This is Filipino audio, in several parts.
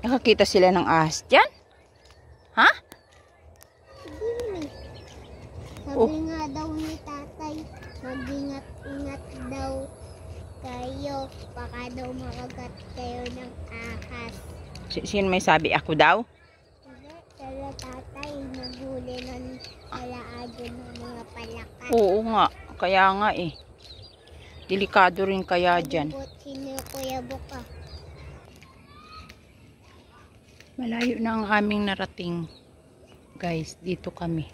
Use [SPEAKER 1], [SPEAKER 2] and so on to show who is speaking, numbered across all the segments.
[SPEAKER 1] Nakakita sila ng ahas dyan? Ha?
[SPEAKER 2] Sabi nga daw ni tatay, mag-ingat-ingat daw kayo. Baka daw makagat kayo ng ahas.
[SPEAKER 1] Sino may sabi? Ako daw?
[SPEAKER 2] Hindi, kaya tatay, naghuli ng alaado ng mga palakan.
[SPEAKER 1] Oo nga. Kaya nga eh. Delikado rin kaya dyan.
[SPEAKER 2] Sino Kuya Buka?
[SPEAKER 1] Malayo na ang aming narating. Guys, dito kami.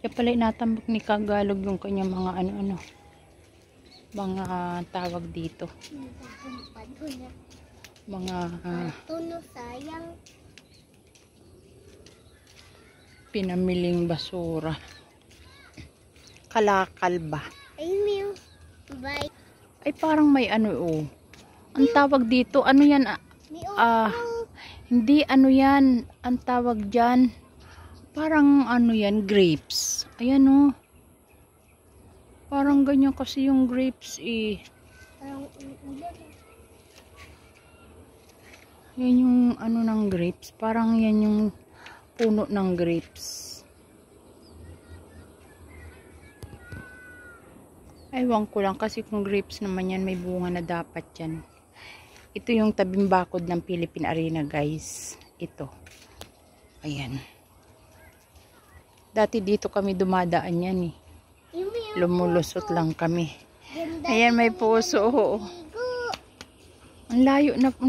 [SPEAKER 1] Kaya pala inatambak ni Kagalog yung kanyang mga ano-ano. Mga tawag dito. Mga
[SPEAKER 2] sayang.
[SPEAKER 1] pinamiling basura. Kalakal ba?
[SPEAKER 2] Ay, Mew. Bye.
[SPEAKER 1] Ay parang may ano oh. Ang tawag dito, ano yan? Hindi ano yan. Ang tawag dyan. Parang ano yan, grapes. Ayan oh. Parang ganyan kasi yung grapes eh. Yan yung ano ng grapes. Parang yan yung puno ng grapes. Ewan ko lang kasi kung grapes naman yan, may bunga na dapat yan. Ito yung tabing bakod ng Philippine Arena guys. Ito. Ayan. Dati dito kami dumadaan yan eh. Lumulusot lang kami. Ayan may puso. Ang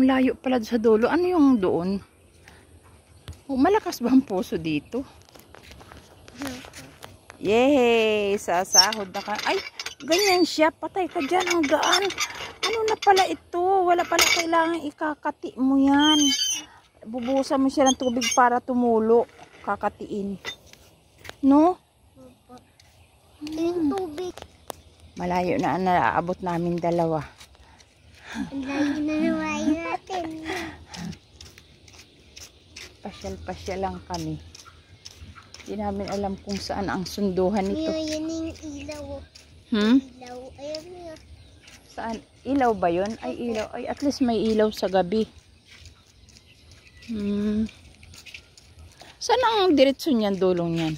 [SPEAKER 1] layo pala sa dulo. Ano yung doon? Oh, malakas ba ang puso dito? Yay! Sasahod na ka. Ay! Ganyan siya. Patay ka dyan. Ang gaan. Ano na pala ito? Wala pala kailangan ikakati mo yan. Bubusan mo siya ng tubig para tumulo. Kakatiin. No?
[SPEAKER 2] Yung tubig.
[SPEAKER 1] Malayo na ang naaabot namin dalawa.
[SPEAKER 2] Ang layo na nawain natin.
[SPEAKER 1] Pasyal-pasyal lang kami. Hindi namin alam kung saan ang sunduhan nito.
[SPEAKER 2] Yan yung ilaw. Ilaw. Ayan nga.
[SPEAKER 1] Saan? Ilaw ba yun? Ay, ilaw. Ay, at least may ilaw sa gabi. Saan ang diretso niyan, dulong niyan?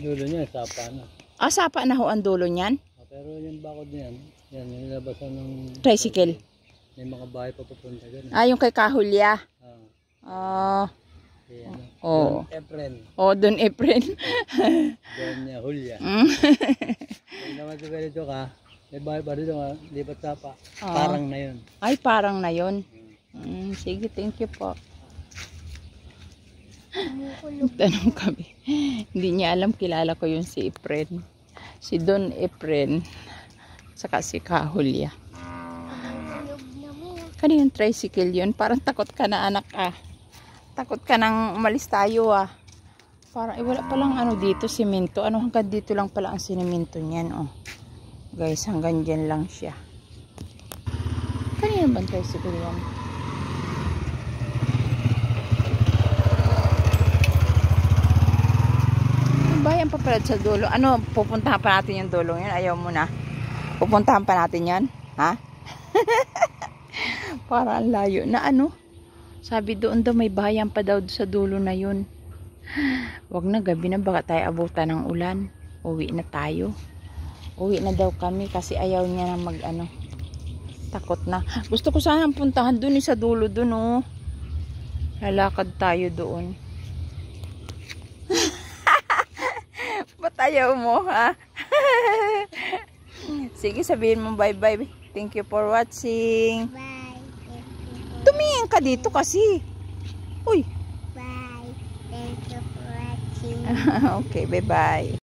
[SPEAKER 3] Dulo niya, sapa na.
[SPEAKER 1] Ah, sapa na ho ang dulo niyan?
[SPEAKER 3] Pero yung bakod niyan, yan, yung nilabasan ng
[SPEAKER 1] Tricycle.
[SPEAKER 3] May mga bahay pa papunta dyan.
[SPEAKER 1] Ah, yung kay Kahulya.
[SPEAKER 3] Ah.
[SPEAKER 1] Oh.
[SPEAKER 3] Efren.
[SPEAKER 1] Oh, doon Efren.
[SPEAKER 3] Doon niya, Hulya. Kung naman sa ganito ka, may bahay pa dito nga, lipat sapa. Parang na yun.
[SPEAKER 1] Ay, parang na yun. Sige, thank you po. Tanong kami. Hindi niya alam, kilala ko yung si Efren. Si Don Efren. Saka si Kahulya. Kanina yung tricycle yun. Parang takot ka na anak ah. Takot ka nang umalis tayo ah. Parang wala palang ano dito, simento. Ano hanggang dito lang pala ang sinimento niyan oh. Guys, hanggang dyan lang siya. Kanina ba tricycle yan? Bayan pa pala sa dulo. Ano, pupuntahan pa natin yung dulo yun? Ayaw mo na. Pupuntahan pa natin yan? Ha? Para ang layo na ano. Sabi doon daw may bayan pa daw sa dulo na yun. Wag na, gabi na baka tayo abutan ng ulan. Uwi na tayo. Uwi na daw kami kasi ayaw niya na mag ano. Takot na. Gusto ko sana puntahan doon sa dulo doon oh. Lalakad tayo doon. Ba't ayaw mo ha? Sige, sabihin mo bye bye. Thank you for watching.
[SPEAKER 2] Bye.
[SPEAKER 1] Tumingin ka dito kasi. Uy.
[SPEAKER 2] Bye. Thank you for watching.
[SPEAKER 1] Okay, bye bye.